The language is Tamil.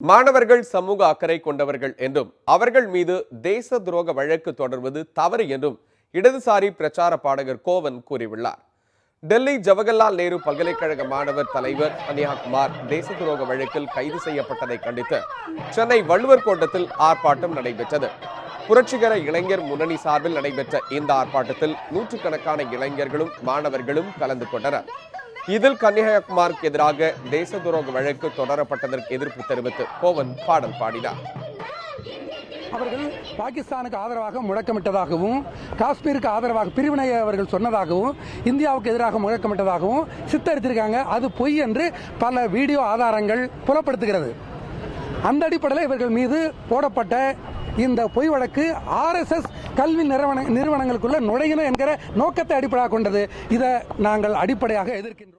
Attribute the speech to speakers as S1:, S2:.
S1: மாணவர்கள் சமூக அக்கறை கொண்டவர்கள் என்றும் அவர்கள் மீது தேச துரோக வழக்கு தொடர்வது தவறு என்றும் இடதுசாரி பிரச்சார பாடகர் கோவன் கூறியுள்ளார். டெல்லி ஜவஹர்லால் நேரு பல்கலைக்கழக மாணவர் தலைவர் கன்னியாகுமார் தேச துரோக வழக்கில் கைது செய்யப்பட்டதை கண்டித்து சென்னை வள்ளுவர் கோட்டத்தில் ஆர்ப்பாட்டம் நடைபெற்றது. புரட்சிகர இளைஞர் முன்னணி சார்பில் நடைபெற்ற இந்த ஆர்ப்பாட்டத்தில் நூற்றுக்கணக்கான இளைஞர்களும் மாணவர்களும் கலந்து கொண்டனர். இதில் கன்னியாகுமாருக்கு எதிராக தேச துரோக வழக்கு தொடரப்பட்டதற்கு எதிர்ப்பு தெரிவித்து கோவன் பாடல் பாடினார்.
S2: அவர்கள் பாகிஸ்தானுக்கு ஆதரவாக முழக்கமிட்டதாகவும், காஷ்மீருக்கு ஆதரவாக பிரிவினை அவர்கள் சொன்னதாகவும், இந்தியாவுக்கு எதிராக முழக்கமிட்டதாகவும் சித்தரித்திருக்காங்க. அது பொய் என்று பல வீடியோ ஆதாரங்கள் புலப்படுத்துகிறது. அந்த அடிப்படையில் இவர்கள் மீது போடப்பட்ட இந்த பொய் வழக்கு RSS கல்வி நிறுவனங்களுக்குள்ள நுழையணும் என்கிற நோக்கத்தை அடிப்படையாக கொண்டது. இதை நாங்கள் அடிப்படையாக எதிர்க்கின்றோம்.